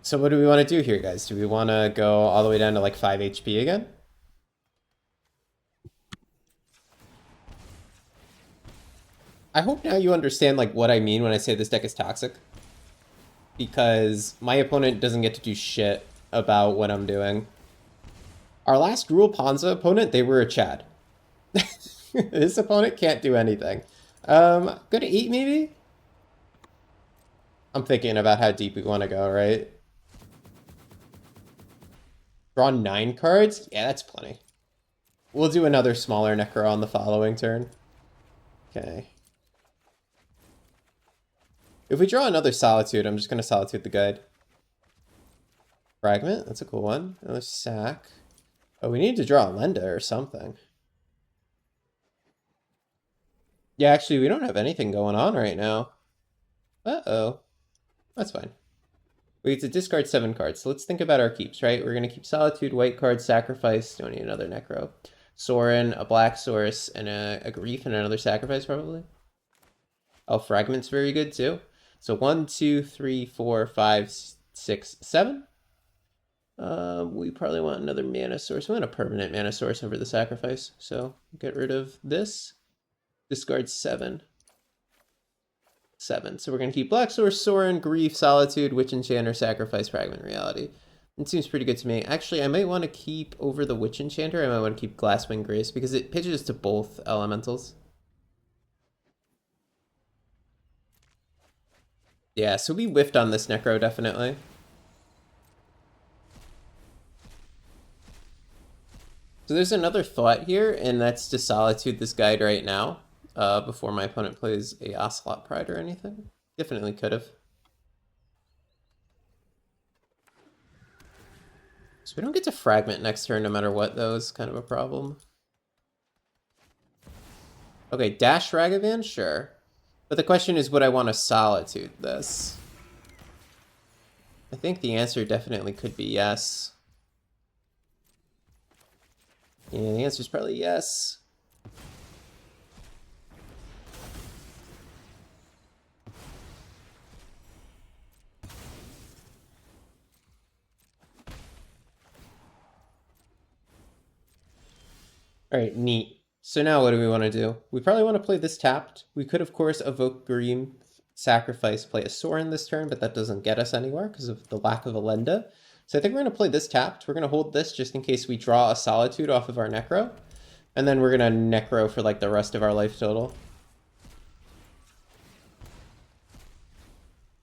So what do we want to do here, guys? Do we want to go all the way down to like 5 HP again? I hope now you understand like what I mean when I say this deck is toxic. Because my opponent doesn't get to do shit about what I'm doing. Our last Gruul Ponza opponent, they were a Chad. This opponent can't do anything. Go to 8 maybe? I'm thinking about how deep we want to go, right? Draw 9 cards? Yeah, that's plenty. We'll do another smaller Necro on the following turn. Okay. If we draw another Solitude, I'm just going to Solitude the Guide. Fragment, that's a cool one. Another sack. Oh, we need to draw a Lenda or something. Yeah, actually, we don't have anything going on right now. Uh-oh. That's fine. We get to discard 7 cards. So let's think about our keeps, right? We're going to keep Solitude, white card, Sacrifice. Don't need another Necro. Sorin, a Black Source, and a Grief, and another Sacrifice, probably. Oh, Fragment's very good, too. So 1, 2, 3, 4, 5, 6, 7. We probably want another mana source. We want a permanent mana source over the Sacrifice. So get rid of this. Discard 7. 7. So we're going to keep Black Source, Sorin, Grief, Solitude, Witch Enchanter, Sacrifice, Fragment, Reality. It seems pretty good to me. Actually, I might want to keep over the Witch Enchanter. I might want to keep Glasswing Grace because it pitches to both elementals. Yeah, so we whiffed on this Necro, definitely. So there's another thought here, and that's to Solitude this guide right now. Before my opponent plays a Ocelot Pride or anything. Definitely could have. So we don't get to Fragment next turn no matter what, though, is kind of a problem. Okay, Dash Ragavan? Sure. But the question is, would I want to Solitude this? I think the answer definitely could be yes. Yeah, the answer is probably yes. All right, neat. So now what do we want to do? We probably want to play this tapped. We could, of course, evoke Green, sacrifice, play a Sorin this turn, but that doesn't get us anywhere because of the lack of a Lenda. So I think we're going to play this tapped. We're going to hold this just in case we draw a Solitude off of our Necro. And then we're going to Necro for like the rest of our life total.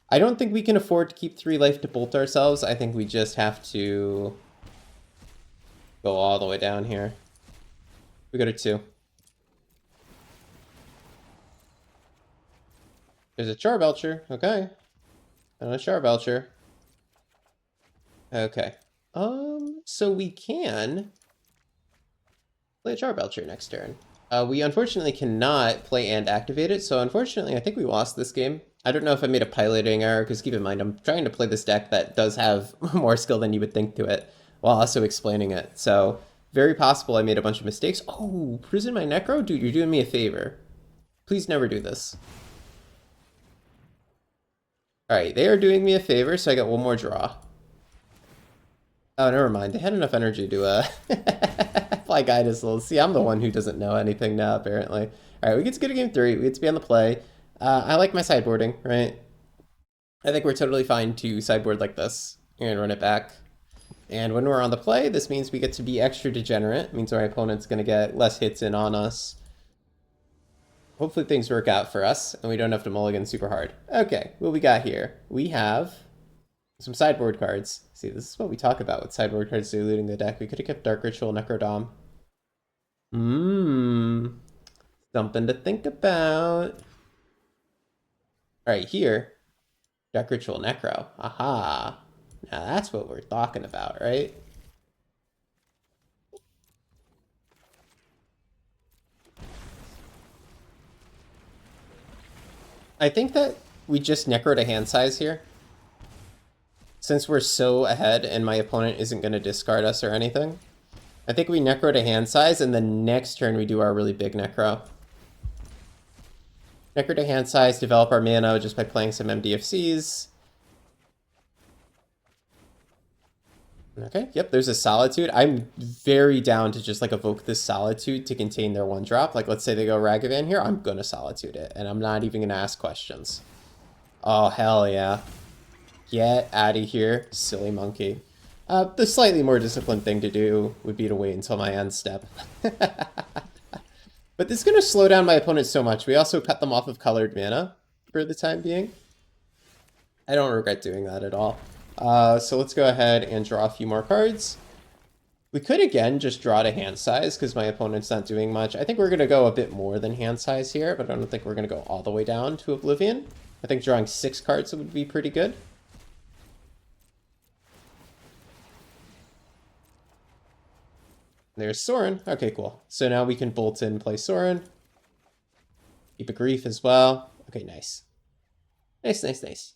I don't think we can afford to keep 3 life to bolt ourselves. I think we just have to go all the way down here. We go to 2. There's a Char Belcher. Okay. And a Char Belcher. Okay. So we can play a Char Belcher next turn. We unfortunately cannot play and activate it, so unfortunately I think we lost this game. I don't know if I made a piloting error, because keep in mind, I'm trying to play this deck that does have more skill than you would think to it, while also explaining it. So, very possible I made a bunch of mistakes. Oh, prison my Necro? Dude, you're doing me a favor. Please never do this. Alright, they are doing me a favor, so I got one more draw. Oh, never mind. They had enough energy to apply guidance a little. See, I'm the one who doesn't know anything now, apparently. Alright, we get to go to game 3. We get to be on the play. I like my sideboarding, right? I think we're totally fine to sideboard like this and run it back. And when we're on the play, this means we get to be extra degenerate. It means our opponent's going to get less hits in on us. Hopefully things work out for us, and we don't have to mulligan super hard. Okay, what we got here? We have some sideboard cards. See, this is what we talk about with sideboard cards diluting the deck. We could have kept Dark Ritual, Necrodom. Something to think about. Alright, here. Dark Ritual, Necro. Aha. Now that's what we're talking about, right? I think that we just Necro to hand size here. Since we're so ahead and my opponent isn't going to discard us or anything. I think we Necro to hand size, and the next turn we do our really big Necro. Necro to hand size, develop our mana just by playing some MDFCs. Okay, yep, there's a Solitude. I'm very down to just like evoke this Solitude to contain their 1-drop. Like, let's say they go Ragavan here, I'm gonna Solitude it, and I'm not even gonna ask questions. Oh, hell yeah. Get out of here, silly monkey. The slightly more disciplined thing to do would be to wait until my end step. But this is going to slow down my opponent so much. We also cut them off of colored mana for the time being. I don't regret doing that at all. So let's go ahead and draw a few more cards. We could, again, just draw to hand size because my opponent's not doing much. I think we're going to go a bit more than hand size here, but I don't think we're going to go all the way down to Oblivion. I think drawing 6 cards would be pretty good. There's Sorin. Okay, cool. So now we can bolt in, play Sorin. Keep a Grief as well. Okay, nice. Nice.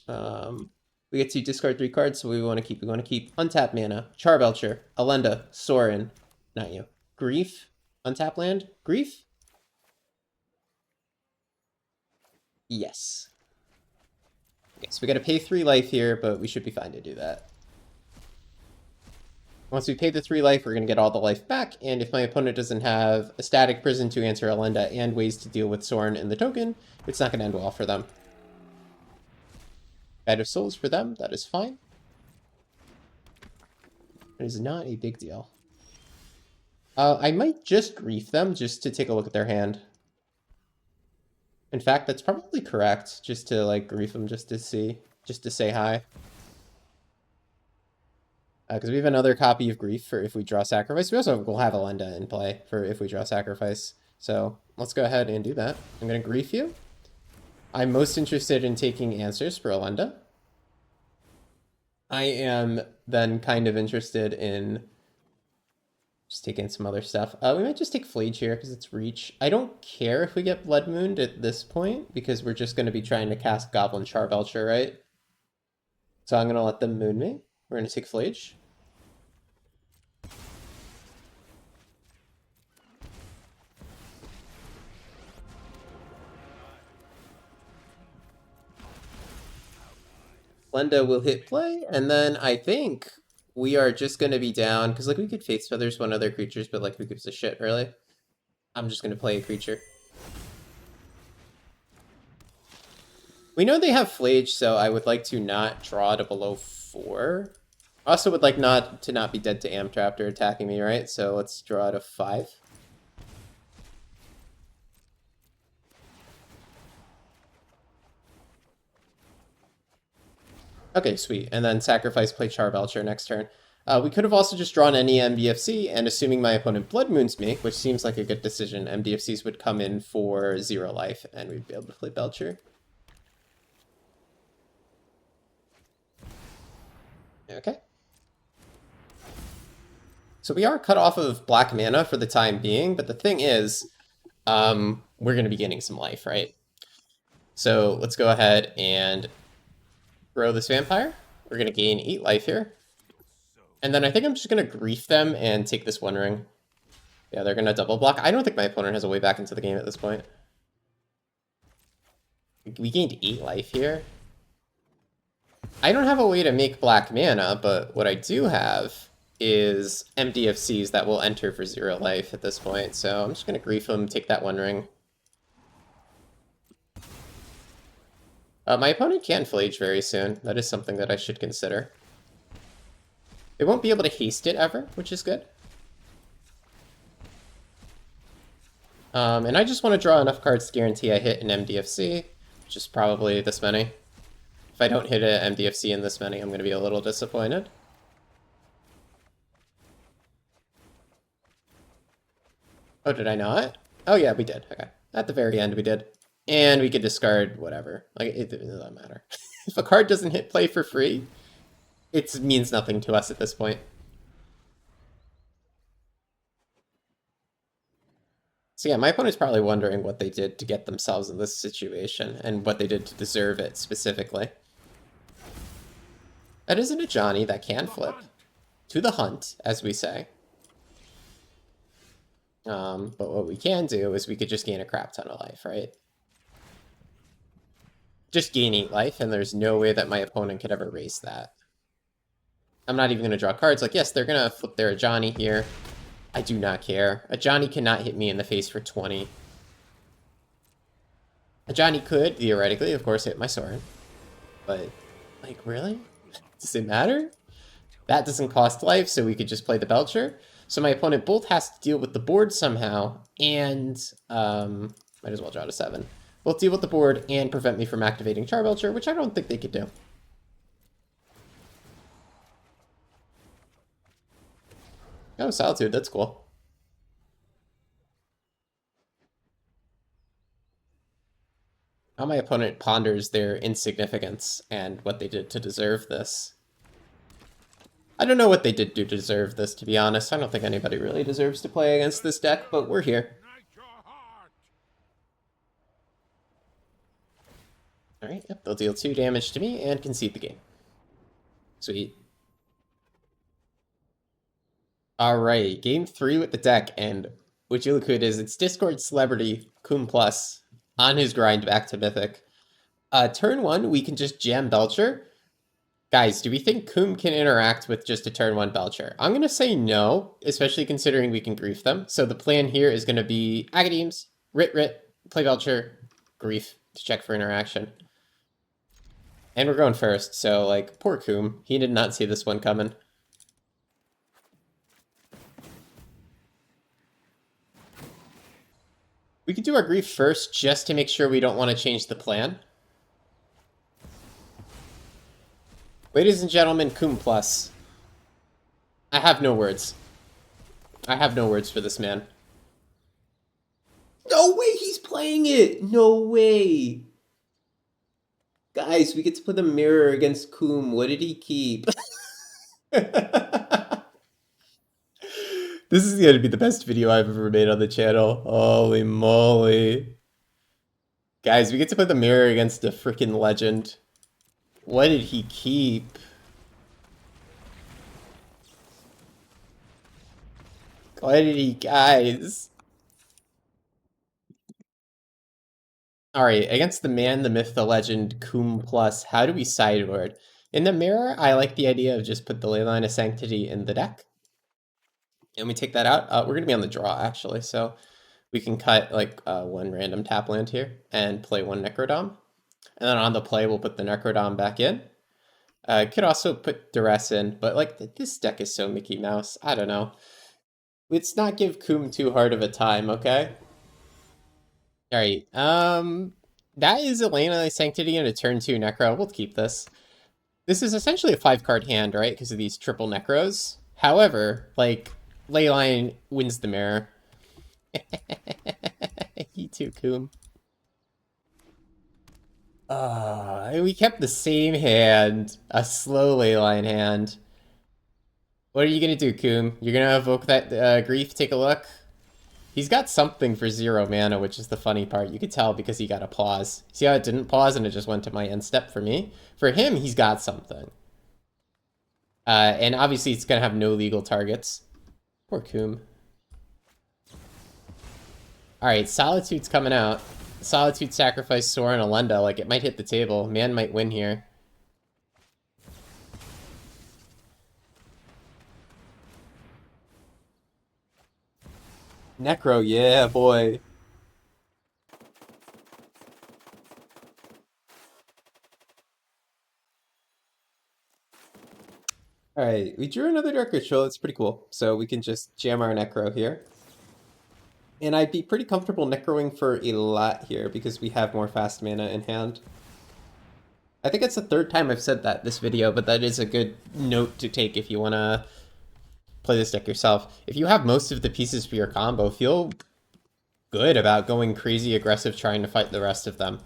We get to discard 3 cards, so we want to keep. We want to keep Untap Mana, Charbelcher, Elenda, Sorin. Not you. Grief. Untap land. Grief. Yes. Okay, so we got to pay 3 life here, but we should be fine to do that. Once we pay the 3 life, we're going to get all the life back, and if my opponent doesn't have a static prison to answer Elenda and ways to deal with Sorin in the token, it's not going to end well for them. Guide of Souls for them, that is fine. It is not a big deal. I might just grief them just to take a look at their hand. In fact, that's probably correct, just to like grief them just to say hi. Because we have another copy of Grief for if we draw Sacrifice. We also will have Elenda in play for if we draw Sacrifice. So let's go ahead and do that. I'm going to Grief you. I'm most interested in taking answers for Elenda. I am then kind of interested in just taking some other stuff. We might just take Flage here because it's reach. I don't care if we get Blood Mooned at this point because we're just going to be trying to cast Goblin Charbelcher, right? So I'm going to let them moon me. We're going to take Flage. Lenda will hit play, and then I think we are just going to be down, because like we could Faith Feathers one other creatures, but like who gives a shit, really? I'm just going to play a creature. We know they have Flage, so I would like to not draw to below 4. Also would like to not be dead to Amp after attacking me, right? So let's draw to 5. Okay, sweet. And then sacrifice, play Charbelcher next turn. We could have also just drawn any MDFC, and assuming my opponent Blood Moons me, which seems like a good decision, MDFCs would come in for 0 life, and we'd be able to play Belcher. Okay. So we are cut off of black mana for the time being, but the thing is, we're going to be gaining some life, right? So let's go ahead and grow this vampire. We're going to gain 8 life here. And then I think I'm just going to grief them and take this 1 ring. Yeah, they're going to double block. I don't think my opponent has a way back into the game at this point. We gained 8 life here. I don't have a way to make black mana, but what I do have is MDFCs that will enter for 0 life at this point. So I'm just going to grief them, take that 1 ring. My opponent can Flage very soon. That is something that I should consider. They won't be able to haste it ever, which is good. And I just want to draw enough cards to guarantee I hit an MDFC, which is probably this many. If I don't hit an MDFC in this many, I'm going to be a little disappointed. Oh, did I not? Oh yeah, we did. Okay. At the very end, we did. And we could discard whatever. Like, it doesn't matter. If a card doesn't hit play for free, it means nothing to us at this point. So yeah, my opponent's probably wondering what they did to get themselves in this situation, and what they did to deserve it specifically. That isn't a Johnny that can flip. To the hunt, as we say. But what we can do is we could just gain a crap ton of life, right? Just gain 8 life, and there's no way that my opponent could ever raise that. I'm not even going to draw cards. Like, yes, they're going to flip their Ajani here. I do not care. Ajani cannot hit me in the face for 20. Ajani could, theoretically, of course, hit my Soren. But, like, really? Does it matter? That doesn't cost life, so we could just play the Belcher. So my opponent both has to deal with the board somehow, and might as well draw to 7. Both deal with the board and prevent me from activating Char Belcher, which I don't think they could do. Oh, Solitude, that's cool. How my opponent ponders their insignificance and what they did to deserve this. I don't know what they did to deserve this, to be honest. I don't think anybody really deserves to play against this deck, but we're here. Alright, yep, they'll deal 2 damage to me and concede the game. Sweet. Alright, game 3 with the deck, and what you look at is it's Discord celebrity Coom Plus on his grind back to Mythic. Turn 1, we can just jam Belcher. Guys, do we think Coom can interact with just a turn 1 Belcher? I'm going to say no, especially considering we can grief them. So the plan here is going to be Agadeems, Rit, play Belcher, grief to check for interaction. And we're going first, so, like, poor Coom. He did not see this one coming. We could do our grief first just to make sure we don't want to change the plan. Ladies and gentlemen, Coom Plus. I have no words. I have no words for this man. No way he's playing it! No way! Guys, we get to play the mirror against Coom. What did he keep? This is going to be the best video I've ever made on the channel. Holy moly. Guys, we get to play the mirror against a freaking legend. What did he keep? What did he, guys? Alright, against the man, the myth, the legend, Coom Plus, how do we sideboard? In the mirror, I like the idea of just put the Leyline of Sanctity in the deck. And we take that out. We're going to be on the draw, actually, so we can cut, like, 1 random tap land here and play 1 Necrodome. And then on the play, we'll put the Necrodome back in. Could also put Duress in, but, like, this deck is so Mickey Mouse. I don't know. Let's not give Coom too hard of a time, okay? Alright, that is Elena Sanctity and a turn 2 Necro. We'll keep this. This is essentially a 5-card hand, right? Because of these triple Necros. However, like, Leyline wins the mirror. He too, Coom. We kept the same hand. A slow Leyline hand. What are you gonna do, Coom? You're gonna evoke that grief? Take a look. He's got something for 0 mana, which is the funny part. You could tell because he got a pause. See how it didn't pause and it just went to my end step for me? For him, he's got something. And obviously it's gonna have no legal targets. Poor Coom. Alright, Solitude's coming out. Solitude sacrifice Soren Alenda. Like, it might hit the table. Man might win here. Necro, yeah, boy. Alright, we drew another Dark Ritual. It's pretty cool. So we can just jam our Necro here. And I'd be pretty comfortable Necroing for a lot here because we have more fast mana in hand. I think it's the 3rd time I've said that this video, but that is a good note to take if you want to play this deck yourself. If you have most of the pieces for your combo, feel good about going crazy aggressive trying to fight the rest of them.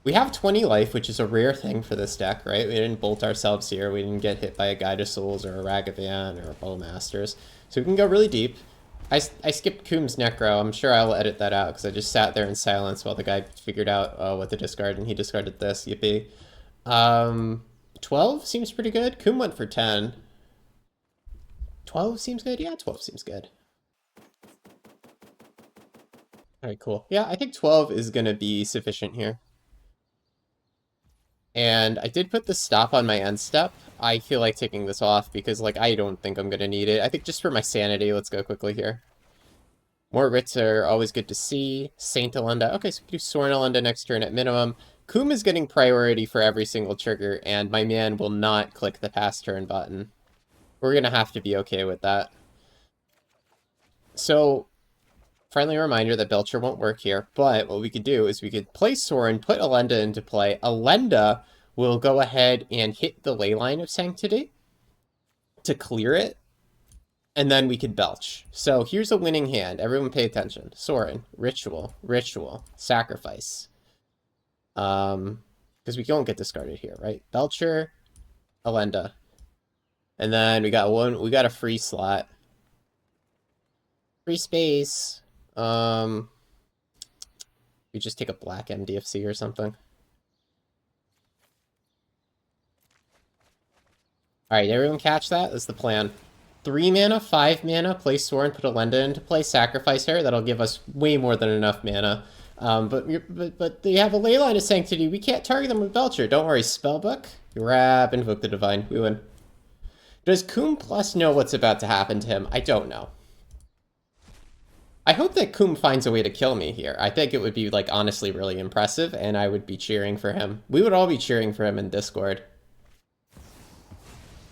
We have 20 life, which is a rare thing for this deck, right? We didn't bolt ourselves here. We didn't get hit by a Guide of Souls or a Ragavan or a Bowmasters. So we can go really deep. I skipped Coom's Necro. I'm sure I'll edit that out because I just sat there in silence while the guy figured out what to discard, and he discarded this. Yippee. 12 seems pretty good. Coom went for 10. 12 seems good? Yeah, 12 seems good. Alright, cool. Yeah, I think 12 is going to be sufficient here. And I did put the stop on my end step. I feel like taking this off because, like, I don't think I'm gonna need it. I think just for my sanity, let's go quickly here. More writs are always good to see. Saint Alenda. Okay, so we can do Soren Alenda next turn at minimum. Coom is getting priority for every single trigger, and my man will not click the pass turn button. We're gonna have to be okay with that. So, friendly reminder that Belcher won't work here, but what we could do is we could play Soren, put Alenda into play. Alenda will go ahead and hit the Leyline of Sanctity to clear it, and then we could belch. So here's a winning hand. Everyone pay attention. Soren, ritual, ritual, sacrifice. Because we don't get discarded here, right? Belcher, Alenda. And then we got a free slot. Free space. We just take a black MDFC or something. Alright, everyone catch that? That's the plan. 3 mana, 5 mana, play Soren, put Alenda into play, sacrifice her. That'll give us way more than enough mana. But they have a Leyline of Sanctity. We can't target them with Belcher. Don't worry, Spellbook. Grab, invoke the Divine. We win. Does Coom Plus know what's about to happen to him? I don't know. I hope that Coom finds a way to kill me here. I think it would be, like, honestly really impressive, and I would be cheering for him. We would all be cheering for him in Discord.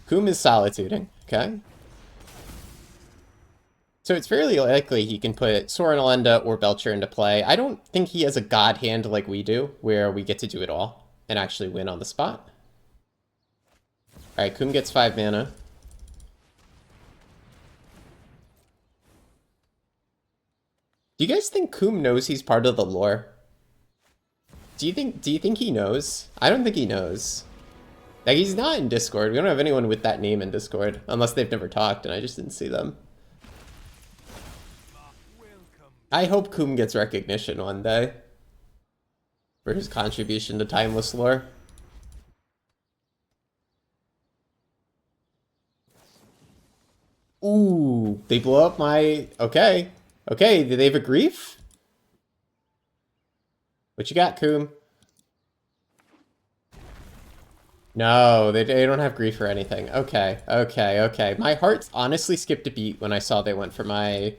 Coom is solituding, okay? So it's fairly likely he can put Soren Alenda or Belcher into play. I don't think he has a god hand like we do, where we get to do it all and actually win on the spot. Alright, Coom gets 5 mana. Do you guys think Coom knows he's part of the lore? Do you think he knows? I don't think he knows. Like, he's not in Discord. We don't have anyone with that name in Discord, unless they've never talked and I just didn't see them. I hope Coom gets recognition one day for his contribution to timeless lore. Ooh, they blow up my... Okay. Okay, do they have a grief? What you got, Coom? No, they don't have grief or anything. Okay, okay, okay. My heart honestly skipped a beat when I saw they went for my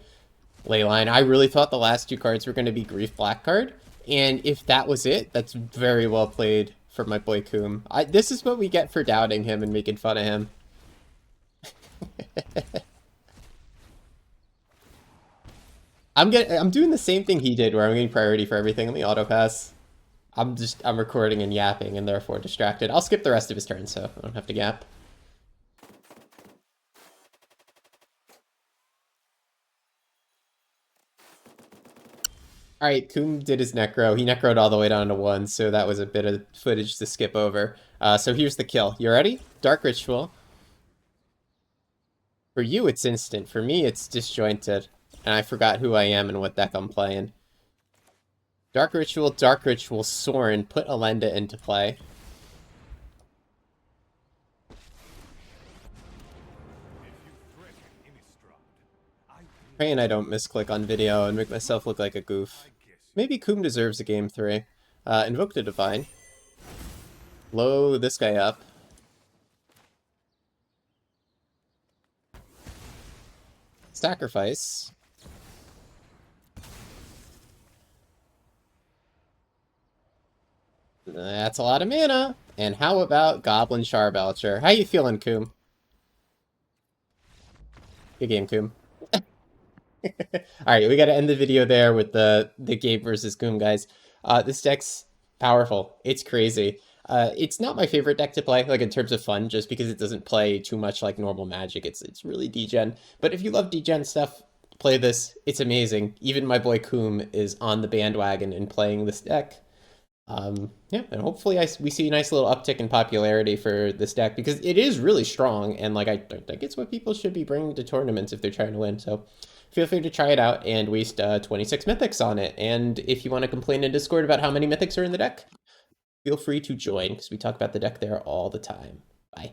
Leyline. I really thought the last 2 cards were going to be Grief Black card. And if that was it, that's very well played for my boy Coom. This is what we get for doubting him and making fun of him. I'm doing the same thing he did, where I'm getting priority for everything in the auto pass. I'm recording and yapping and therefore distracted. I'll skip the rest of his turn so I don't have to yap. Alright, Coom did his Necro. He Necroed all the way down to 1, so that was a bit of footage to skip over. So here's the kill. You ready? Dark Ritual. For you, it's instant. For me, it's disjointed. And I forgot who I am and what deck I'm playing. Dark Ritual, Soren, put Alenda into play. Praying I don't misclick on video and make myself look like a goof. Maybe Coom deserves a game 3. Invoke the Divine. Blow this guy up. Sacrifice. That's a lot of mana. And how about Goblin Charbelcher? How you feeling, Coom? Good game, Coom. Alright, we gotta end the video there with the Gabe versus Coom, guys. This deck's powerful. It's crazy. It's not my favorite deck to play, like in terms of fun, just because it doesn't play too much like normal Magic. It's really degen. But if you love degen stuff, play this. It's amazing. Even my boy Coom is on the bandwagon and playing this deck. Yeah, and hopefully we see a nice little uptick in popularity for this deck, because it is really strong, and like I think it's what people should be bringing to tournaments if they're trying to win. So feel free to try it out and waste 26 mythics on it. And if you want to complain in Discord about how many mythics are in the deck, feel free to join, because we talk about the deck there all the time. Bye.